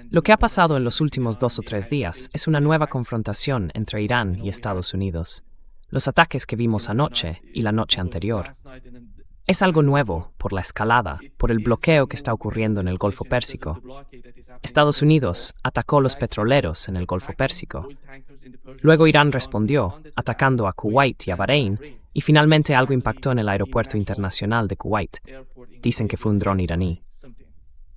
Lo que ha pasado en los últimos 2 o 3 días es una nueva confrontación entre Irán y Estados Unidos. Los ataques que vimos anoche y la noche anterior. Es algo nuevo por la escalada, por el bloqueo que está ocurriendo en el Golfo Pérsico. Estados Unidos atacó los petroleros en el Golfo Pérsico. Luego Irán respondió, atacando a Kuwait y a Bahrein, y finalmente algo impactó en el aeropuerto internacional de Kuwait. Dicen que fue un dron iraní.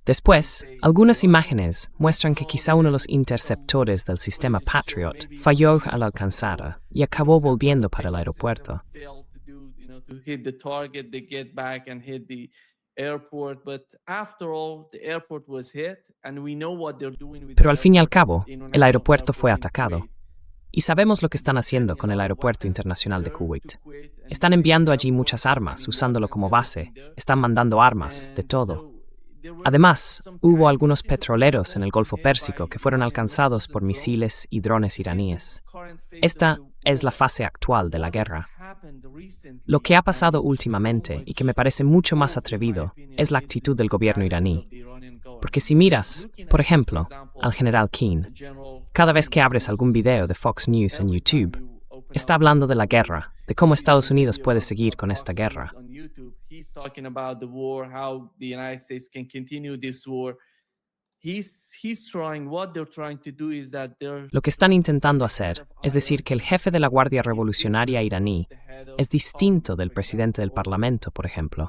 Después, algunas imágenes muestran que quizá uno de los interceptores del sistema Patriot falló al alcanzar y acabó volviendo para el aeropuerto. Pero al fin y al cabo, el aeropuerto fue atacado. Y sabemos lo que están haciendo con el aeropuerto internacional de Kuwait. Están enviando allí muchas armas, usándolo como base. Están mandando armas, de todo. Además, hubo algunos petroleros en el Golfo Pérsico que fueron alcanzados por misiles y drones iraníes. Esta es la fase actual de la guerra. Lo que ha pasado últimamente, y que me parece mucho más atrevido, es la actitud del gobierno iraní. Porque si miras, por ejemplo, al general Keane, cada vez que abres algún video de Fox News en YouTube, está hablando de la guerra, de cómo Estados Unidos puede seguir con esta guerra. Lo que están intentando hacer es decir que el jefe de la Guardia Revolucionaria iraní es distinto del presidente del Parlamento, por ejemplo,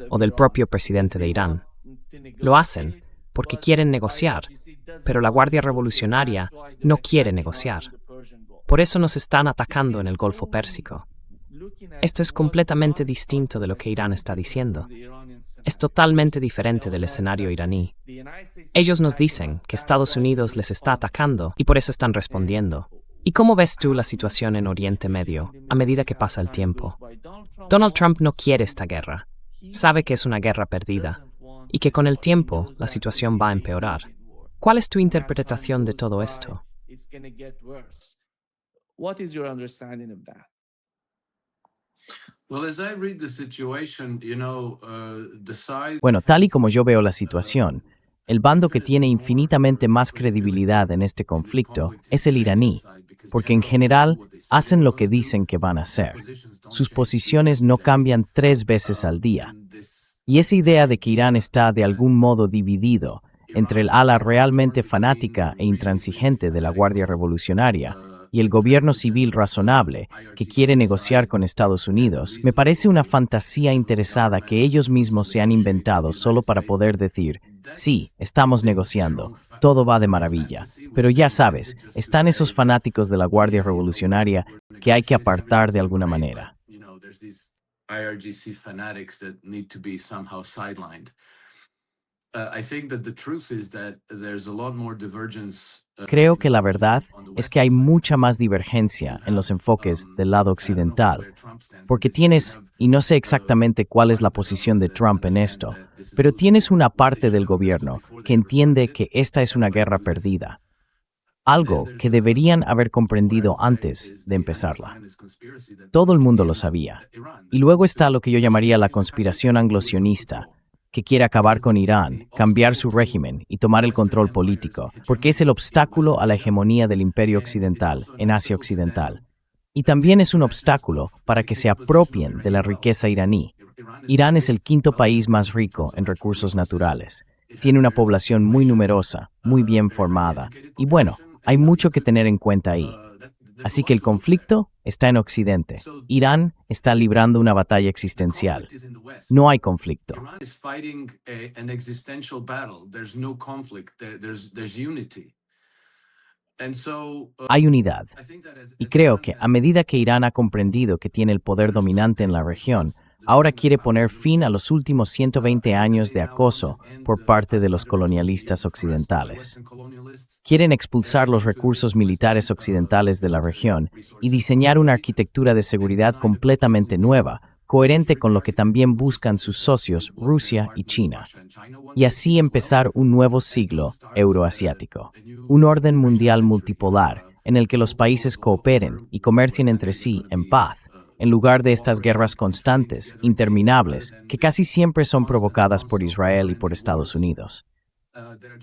o del propio presidente de Irán. Lo hacen porque quieren negociar, pero la Guardia Revolucionaria no quiere negociar. Por eso nos están atacando en el Golfo Pérsico. Esto es completamente distinto de lo que Irán está diciendo. Es totalmente diferente del escenario iraní. Ellos nos dicen que Estados Unidos les está atacando y por eso están respondiendo. ¿Y cómo ves tú la situación en Oriente Medio a medida que pasa el tiempo? Donald Trump no quiere esta guerra. Sabe que es una guerra perdida y que con el tiempo la situación va a empeorar. ¿Cuál es tu interpretación de todo esto? Bueno, tal y como yo veo la situación, el bando que tiene infinitamente más credibilidad en este conflicto es el iraní, porque en general hacen lo que dicen que van a hacer. Sus posiciones no cambian 3 veces al día. Y esa idea de que Irán está de algún modo dividido entre el ala realmente fanática e intransigente de la Guardia Revolucionaria y el gobierno civil razonable que quiere negociar con Estados Unidos, me parece una fantasía interesada que ellos mismos se han inventado solo para poder decir, sí, estamos negociando, todo va de maravilla. Pero ya sabes, están esos fanáticos de la Guardia Revolucionaria que hay que apartar de alguna manera. IRGC fanatics that need to be somehow sidelined. I think that the truth is that there's a lot more divergence. Creo que la verdad es que hay mucha más divergencia en los enfoques del lado occidental, porque tienes, y no sé exactamente cuál es la posición de Trump en esto, pero tienes una parte del gobierno que entiende que esta es una guerra perdida. Algo que deberían haber comprendido antes de empezarla. Todo el mundo lo sabía. Y luego está lo que yo llamaría la conspiración anglo-sionista, que quiere acabar con Irán, cambiar su régimen y tomar el control político, porque es el obstáculo a la hegemonía del imperio occidental en Asia Occidental. Y también es un obstáculo para que se apropien de la riqueza iraní. Irán es el 5º país más rico en recursos naturales. Tiene una población muy numerosa, muy bien formada, y bueno, hay mucho que tener en cuenta ahí. Así que el conflicto está en Occidente. Irán está librando una batalla existencial. No hay conflicto. Hay unidad. Y creo que a medida que Irán ha comprendido que tiene el poder dominante en la región, ahora quiere poner fin a los últimos 120 años de acoso por parte de los colonialistas occidentales. Quieren expulsar los recursos militares occidentales de la región y diseñar una arquitectura de seguridad completamente nueva, coherente con lo que también buscan sus socios Rusia y China. Y así empezar un nuevo siglo euroasiático, un orden mundial multipolar en el que los países cooperen y comercien entre sí en paz, en lugar de estas guerras constantes, interminables, que casi siempre son provocadas por Israel y por Estados Unidos.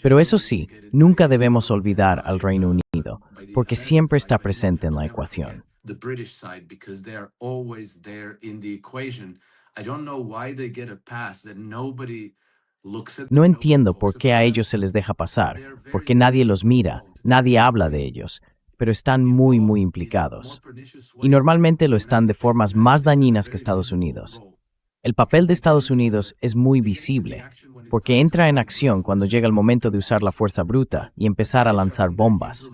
Pero eso sí, nunca debemos olvidar al Reino Unido, porque siempre está presente en la ecuación. The British side, because they are always there in the equation. I don't know why they get a pass that nobody looks at. No entiendo por qué a ellos se les deja pasar, porque nadie los mira, nadie habla de ellos, pero están muy implicados. Y normalmente lo están de formas más dañinas que Estados Unidos. El papel de Estados Unidos es muy visible, porque entra en acción cuando llega el momento de usar la fuerza bruta y empezar a lanzar bombas.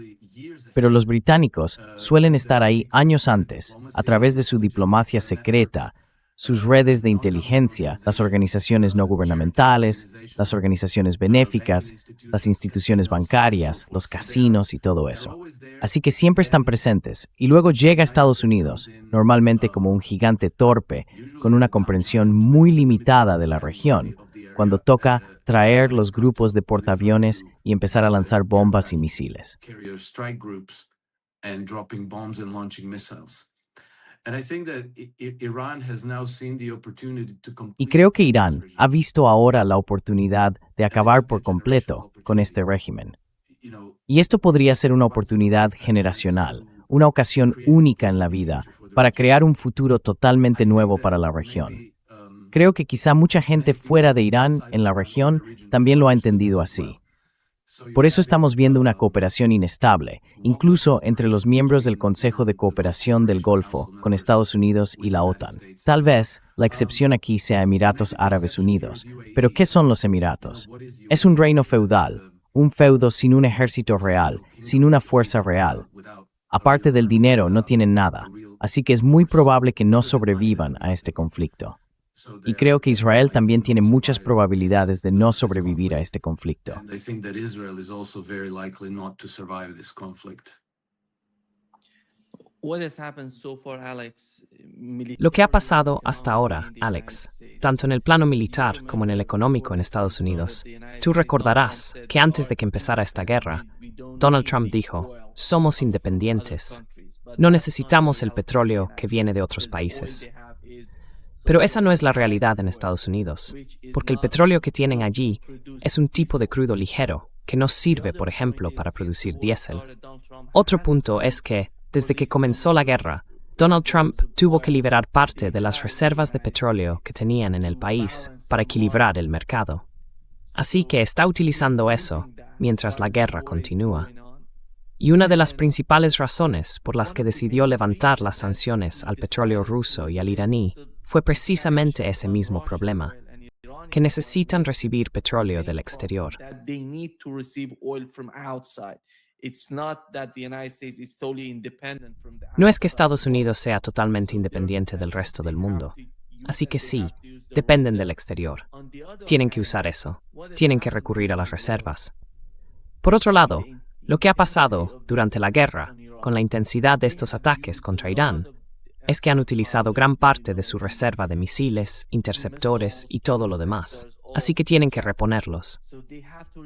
Pero los británicos suelen estar ahí años antes, a través de su diplomacia secreta, sus redes de inteligencia, las organizaciones no gubernamentales, las organizaciones benéficas, las instituciones bancarias, los casinos y todo eso. Así que siempre están presentes, y luego llega a Estados Unidos, normalmente como un gigante torpe, con una comprensión muy limitada de la región, cuando toca traer los grupos de portaaviones y empezar a lanzar bombas y misiles. Carrier strike groups and dropping bombs and launching missiles. And I think that Iran has now seen the opportunity to Y creo que Irán ha visto ahora la oportunidad de acabar por completo con este régimen. Y esto podría ser una oportunidad generacional, una ocasión única en la vida para crear un futuro totalmente nuevo para la región. Creo que quizá mucha gente fuera de Irán, en la región, también lo ha entendido así. Por eso estamos viendo una cooperación inestable, incluso entre los miembros del Consejo de Cooperación del Golfo, con Estados Unidos y la OTAN. Tal vez la excepción aquí sea Emiratos Árabes Unidos. Pero ¿qué son los Emiratos? Es un reino feudal, un feudo sin un ejército real, sin una fuerza real. Aparte del dinero, no tienen nada, así que es muy probable que no sobrevivan a este conflicto. Y creo que Israel también tiene muchas probabilidades de no sobrevivir a este conflicto. I think that Israel is also very likely not to survive this conflict. Lo que ha pasado hasta ahora, Alex, tanto en el plano militar como en el económico en Estados Unidos, tú recordarás que antes de que empezara esta guerra, Donald Trump dijo, somos independientes, no necesitamos el petróleo que viene de otros países. Pero esa no es la realidad en Estados Unidos, porque el petróleo que tienen allí es un tipo de crudo ligero que no sirve, por ejemplo, para producir diésel. Otro punto es que, desde que comenzó la guerra, Donald Trump tuvo que liberar parte de las reservas de petróleo que tenían en el país para equilibrar el mercado. Así que está utilizando eso mientras la guerra continúa. Y una de las principales razones por las que decidió levantar las sanciones al petróleo ruso y al iraní fue precisamente ese mismo problema, que necesitan recibir petróleo del exterior. No es que Estados Unidos sea totalmente independiente del resto del mundo, así que sí, dependen del exterior. Tienen que usar eso, tienen que recurrir a las reservas. Por otro lado, lo que ha pasado durante la guerra, con la intensidad de estos ataques contra Irán, es que han utilizado gran parte de su reserva de misiles, interceptores y todo lo demás, así que tienen que reponerlos.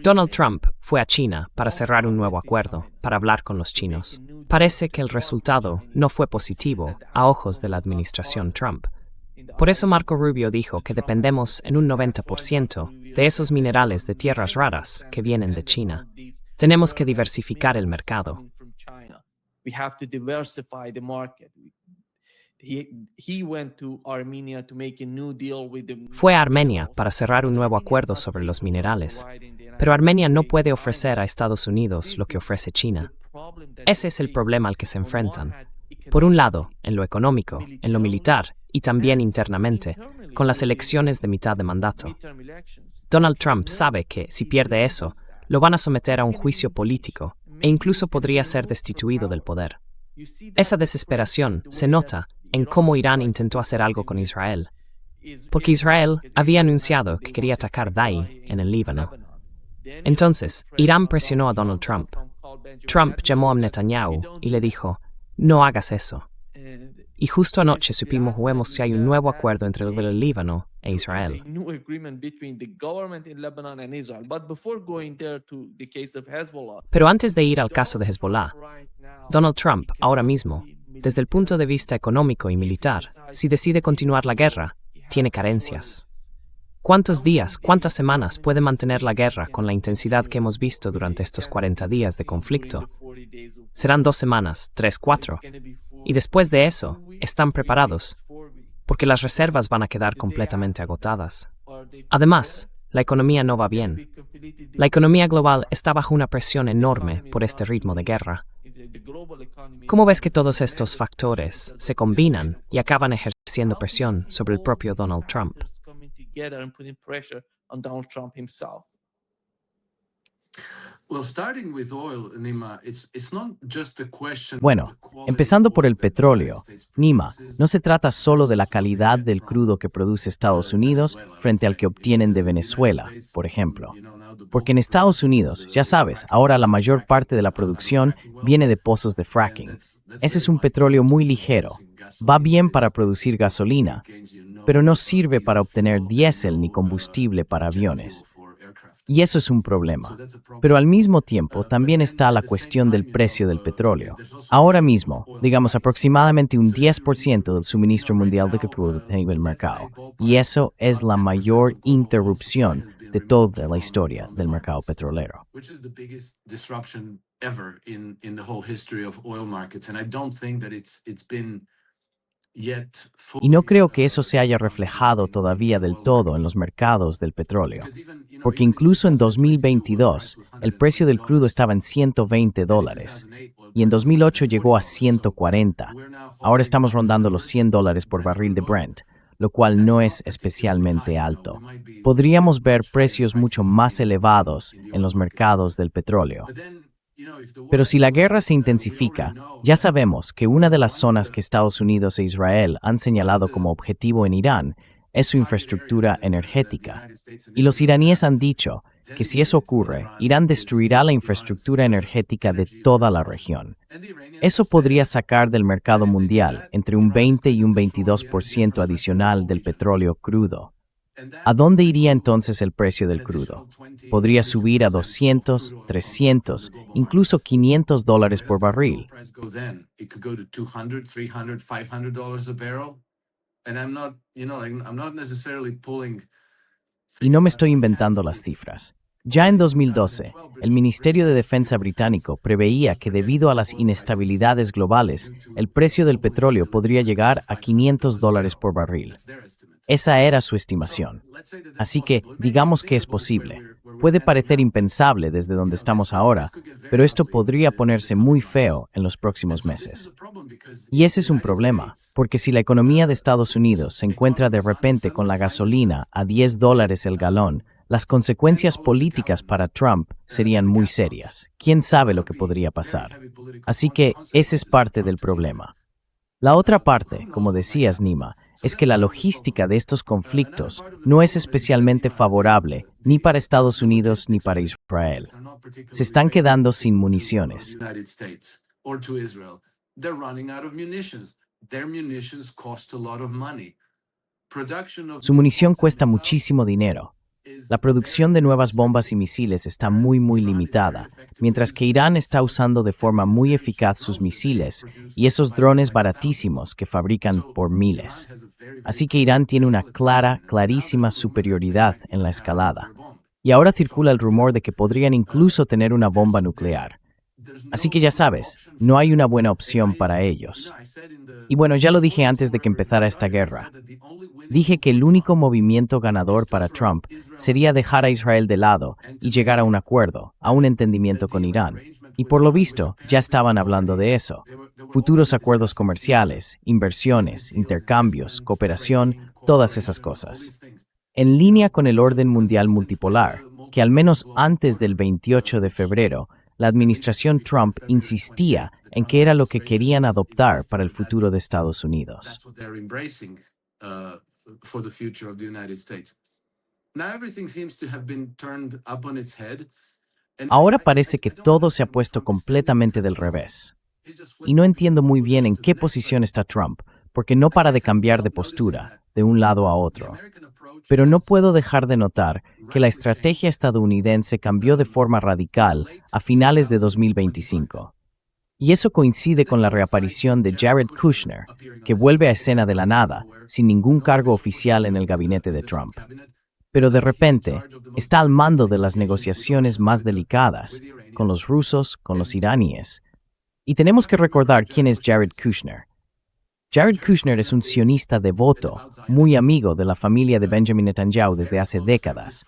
Donald Trump fue a China para cerrar un nuevo acuerdo, para hablar con los chinos. Parece que el resultado no fue positivo a ojos de la administración Trump. Por eso Marco Rubio dijo que dependemos en un 90% de esos minerales de tierras raras que vienen de China. Tenemos que diversificar el mercado. Fue a Armenia para cerrar un nuevo acuerdo sobre los minerales, pero Armenia no puede ofrecer a Estados Unidos lo que ofrece China. Ese es el problema al que se enfrentan. Por un lado, en lo económico, en lo militar y también internamente, con las elecciones de mitad de mandato. Donald Trump sabe que, si pierde eso, lo van a someter a un juicio político e incluso podría ser destituido del poder. Esa desesperación se nota en cómo Irán intentó hacer algo con Israel, porque Israel había anunciado que quería atacar Dai en el Líbano. Entonces, Irán presionó a Donald Trump. Trump llamó a Netanyahu y le dijo, no hagas eso. Y justo anoche supimos si hay un nuevo acuerdo entre el Líbano e Israel. Pero antes de ir al caso de Hezbollah, Donald Trump, ahora mismo, desde el punto de vista económico y militar, si decide continuar la guerra, tiene carencias. ¿Cuántos días, cuántas semanas puede mantener la guerra con la intensidad que hemos visto durante estos 40 días de conflicto? Serán 2 semanas, 3, 4. Y después de eso, ¿están preparados? Porque las reservas van a quedar completamente agotadas. Además, la economía no va bien. La economía global está bajo una presión enorme por este ritmo de guerra. ¿Cómo ves que todos estos factores se combinan y acaban ejerciendo presión sobre el propio Donald Trump? Bueno, empezando por el petróleo, Nima, no se trata solo de la calidad del crudo que produce Estados Unidos frente al que obtienen de Venezuela, por ejemplo. Porque en Estados Unidos, ya sabes, ahora la mayor parte de la producción viene de pozos de fracking. Ese es un petróleo muy ligero. Va bien para producir gasolina, pero no sirve para obtener diésel ni combustible para aviones. Y eso es un problema. Pero al mismo tiempo también está la cuestión del precio del petróleo. Ahora mismo, digamos aproximadamente un 10% del suministro mundial de crudo en el mercado. Y eso es la mayor interrupción de toda la historia del mercado petrolero. Y no creo que eso se haya reflejado todavía del todo en los mercados del petróleo, porque incluso en 2022 el precio del crudo estaba en $120 y en 2008 llegó a 140. Ahora estamos rondando los $100 por barril de Brent, lo cual no es especialmente alto. Podríamos ver precios mucho más elevados en los mercados del petróleo. Pero si la guerra se intensifica, ya sabemos que una de las zonas que Estados Unidos e Israel han señalado como objetivo en Irán es su infraestructura energética. Y los iraníes han dicho que si eso ocurre, Irán destruirá la infraestructura energética de toda la región. Eso podría sacar del mercado mundial entre un 20 y un 22% adicional del petróleo crudo. ¿A dónde iría entonces el precio del crudo? Podría subir a 200, 300, incluso $500 por barril. Y no me estoy inventando las cifras. Ya en 2012, el Ministerio de Defensa británico preveía que debido a las inestabilidades globales, el precio del petróleo podría llegar a $500 por barril. Esa era su estimación. Así que, digamos que es posible. Puede parecer impensable desde donde estamos ahora, pero esto podría ponerse muy feo en los próximos meses. Y ese es un problema, porque si la economía de Estados Unidos se encuentra de repente con la gasolina a $10 el galón, las consecuencias políticas para Trump serían muy serias. ¿Quién sabe lo que podría pasar? Así que ese es parte del problema. La otra parte, como decías, Nima, es que la logística de estos conflictos no es especialmente favorable ni para Estados Unidos ni para Israel. Se están quedando sin municiones. Su munición cuesta muchísimo dinero. La producción de nuevas bombas y misiles está muy limitada, mientras que Irán está usando de forma muy eficaz sus misiles y esos drones baratísimos que fabrican por miles. Así que Irán tiene una clarísima superioridad en la escalada. Y ahora circula el rumor de que podrían incluso tener una bomba nuclear. Así que ya sabes, no hay una buena opción para ellos. Y bueno, ya lo dije antes de que empezara esta guerra. Dije que el único movimiento ganador para Trump sería dejar a Israel de lado y llegar a un acuerdo, a un entendimiento con Irán. Y por lo visto, ya estaban hablando de eso. Futuros acuerdos comerciales, inversiones, intercambios, cooperación, todas esas cosas. En línea con el orden mundial multipolar, que al menos antes del 28 de febrero, la administración Trump insistía en que era lo que querían adoptar para el futuro de Estados Unidos. Ahora parece que todo se ha puesto completamente del revés. Y no entiendo muy bien en qué posición está Trump, porque no para de cambiar de postura, de un lado a otro. Pero no puedo dejar de notar que la estrategia estadounidense cambió de forma radical a finales de 2025. Y eso coincide con la reaparición de Jared Kushner, que vuelve a escena de la nada, sin ningún cargo oficial en el gabinete de Trump. Pero de repente, está al mando de las negociaciones más delicadas, con los rusos, con los iraníes. Y tenemos que recordar quién es Jared Kushner. Jared Kushner es un sionista devoto, muy amigo de la familia de Benjamin Netanyahu desde hace décadas.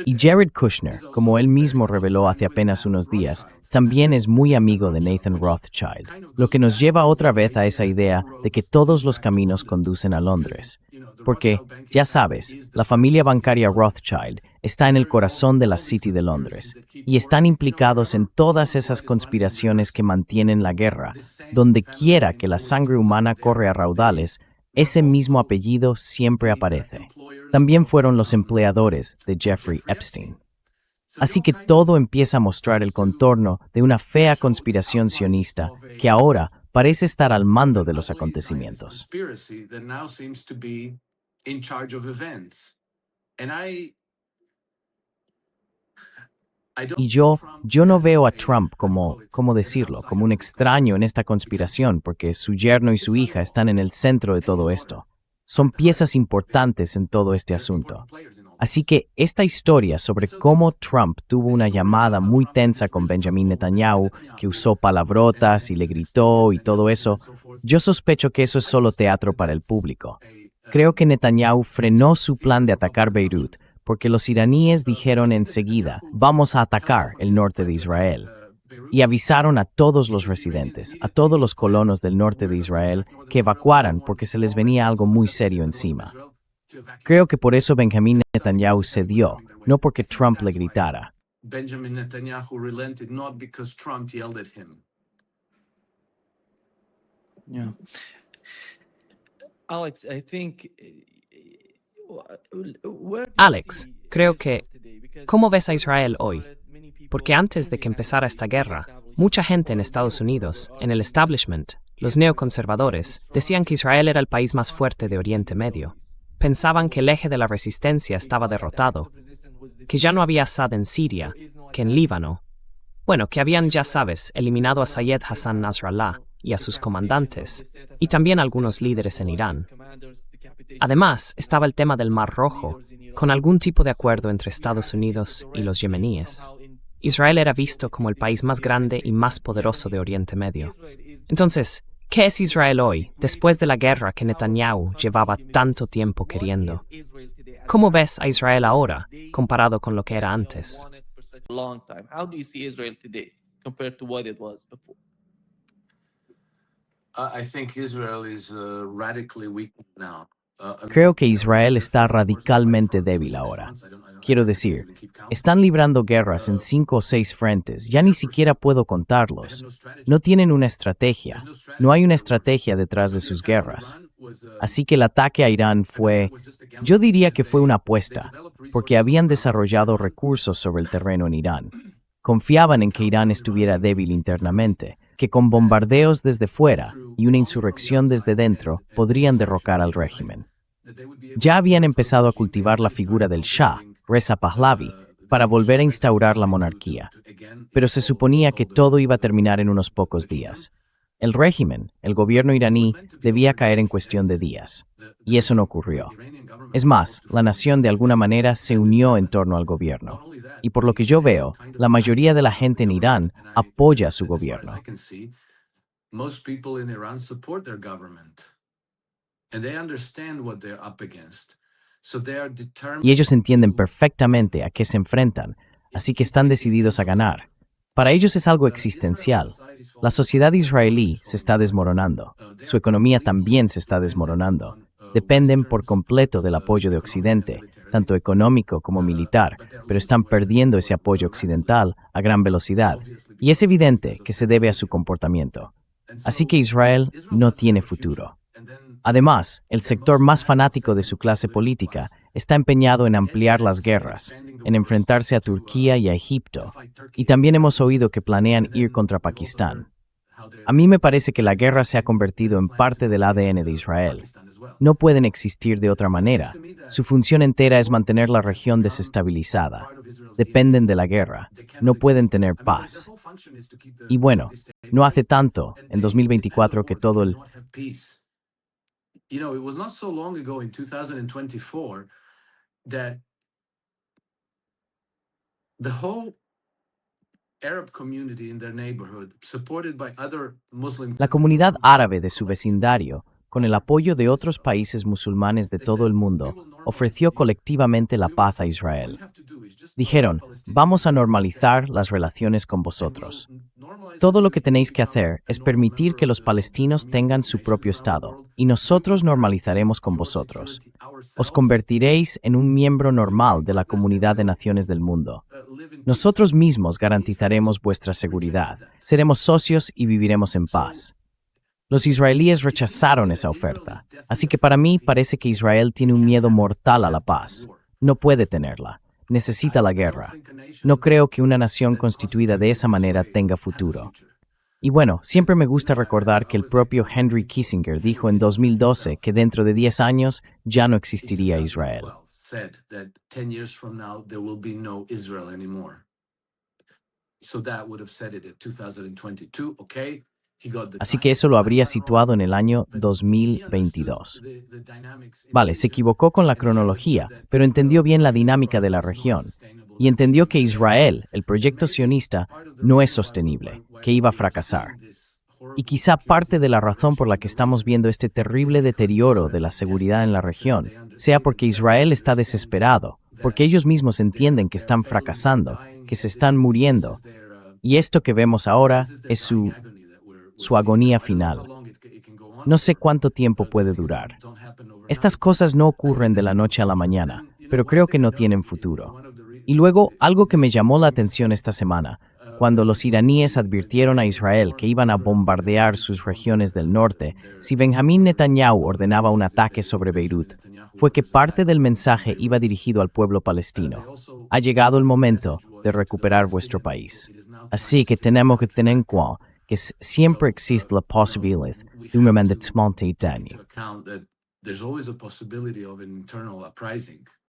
Y Jared Kushner, como él mismo reveló hace apenas unos días, también es muy amigo de Nathan Rothschild, lo que nos lleva otra vez a esa idea de que todos los caminos conducen a Londres. Porque, ya sabes, la familia bancaria Rothschild está en el corazón de la City de Londres y están implicados en todas esas conspiraciones que mantienen la guerra. Donde quiera que la sangre humana corre a raudales, ese mismo apellido siempre aparece. También fueron los empleadores de Jeffrey Epstein. Así que todo empieza a mostrar el contorno de una fea conspiración sionista que ahora parece estar al mando de los acontecimientos. Y yo no veo a Trump como un extraño en esta conspiración, porque su yerno y su hija están en el centro de todo esto. Son piezas importantes en todo este asunto. Así que esta historia sobre cómo Trump tuvo una llamada muy tensa con Benjamin Netanyahu, que usó palabrotas y le gritó y todo eso, yo sospecho que eso es solo teatro para el público. Creo que Netanyahu frenó su plan de atacar Beirut porque los iraníes dijeron enseguida, vamos a atacar el norte de Israel. Y avisaron a todos los residentes, a todos los colonos del norte de Israel, que evacuaran porque se les venía algo muy serio encima. Creo que por eso Benjamin Netanyahu cedió, no porque Trump le gritara. Benjamin Netanyahu relented not because Trump yelled at him. Yeah. Alex, I think Alex, creo que, ¿cómo ves a Israel hoy? Porque antes de que empezara esta guerra, mucha gente en Estados Unidos, en el establishment, los neoconservadores, decían que Israel era el país más fuerte de Oriente Medio. Pensaban que el eje de la resistencia estaba derrotado, que ya no había Assad en Siria, que en Líbano. Bueno, que habían, ya sabes, eliminado a Sayed Hassan Nasrallah y a sus comandantes, y también a algunos líderes en Irán. Además, estaba el tema del Mar Rojo, con algún tipo de acuerdo entre Estados Unidos y los yemeníes. Israel era visto como el país más grande y más poderoso de Oriente Medio. Entonces, ¿qué es Israel hoy, después de la guerra que Netanyahu llevaba tanto tiempo queriendo? ¿Cómo ves a Israel ahora, comparado con lo que era antes? I think Israel is radically weak now. Creo que Israel está radicalmente débil ahora. Quiero decir, están librando guerras en 5 o 6 frentes, ya ni siquiera puedo contarlos. No tienen una estrategia, no hay una estrategia detrás de sus guerras. Así que el ataque a Irán yo diría que fue una apuesta, porque habían desarrollado recursos sobre el terreno en Irán. Confiaban en que Irán estuviera débil internamente, que con bombardeos desde fuera y una insurrección desde dentro podrían derrocar al régimen. Ya habían empezado a cultivar la figura del Shah, Reza Pahlavi, para volver a instaurar la monarquía. Pero se suponía que todo iba a terminar en unos pocos días. El régimen, el gobierno iraní, debía caer en cuestión de días. Y eso no ocurrió. Es más, la nación de alguna manera se unió en torno al gobierno. Y por lo que yo veo, la mayoría de la gente en Irán apoya a su gobierno. Most people in Iran support their government. And they understand what they're up against. So they are determined. Y ellos entienden perfectamente a qué se enfrentan, así que están decididos a ganar. Para ellos es algo existencial. La sociedad israelí se está desmoronando. Su economía también se está desmoronando. Dependen por completo del apoyo de Occidente, tanto económico como militar, pero están perdiendo ese apoyo occidental a gran velocidad. Y es evidente que se debe a su comportamiento. Así que Israel no tiene futuro. Además, el sector más fanático de su clase política está empeñado en ampliar las guerras, en enfrentarse a Turquía y a Egipto, y también hemos oído que planean ir contra Pakistán. A mí me parece que la guerra se ha convertido en parte del ADN de Israel. No pueden existir de otra manera. Su función entera es mantener la región desestabilizada. Dependen de la guerra. No pueden tener paz. Y bueno, no hace tanto, en 2024, que todo el You know, it was not so long ago in 2024 that the whole Arab community in their neighborhood, supported by other Muslim La comunidad árabe de su vecindario, con el apoyo de otros países musulmanes de todo el mundo, ofreció colectivamente la paz a Israel. Dijeron, vamos a normalizar las relaciones con vosotros. Todo lo que tenéis que hacer es permitir que los palestinos tengan su propio Estado, y nosotros normalizaremos con vosotros. Os convertiréis en un miembro normal de la comunidad de naciones del mundo. Nosotros mismos garantizaremos vuestra seguridad, seremos socios y viviremos en paz. Los israelíes rechazaron esa oferta, así que para mí parece que Israel tiene un miedo mortal a la paz. No puede tenerla. Necesita la guerra. No creo que una nación constituida de esa manera tenga futuro. Y bueno, siempre me gusta recordar que el propio Henry Kissinger dijo en 2012 que dentro de 10 años ya no existiría Israel. said that 10 years from now there will be no Israel anymore. So that would have said it in 2022, okay? Así que eso lo habría situado en el año 2022. Vale, se equivocó con la cronología, pero entendió bien la dinámica de la región y entendió que Israel, el proyecto sionista, no es sostenible, que iba a fracasar. Y quizá parte de la razón por la que estamos viendo este terrible deterioro de la seguridad en la región sea porque Israel está desesperado, porque ellos mismos entienden que están fracasando, que se están muriendo. Y esto que vemos ahora es su agonía final. No sé cuánto tiempo puede durar. Estas cosas no ocurren de la noche a la mañana, pero creo que no tienen futuro. Y luego, algo que me llamó la atención esta semana, cuando los iraníes advirtieron a Israel que iban a bombardear sus regiones del norte si Benjamín Netanyahu ordenaba un ataque sobre Beirut, fue que parte del mensaje iba dirigido al pueblo palestino. Ha llegado el momento de recuperar vuestro país. Así que tenemos que tener en cuenta que siempre existe la posibilidad de un remendamiento interno.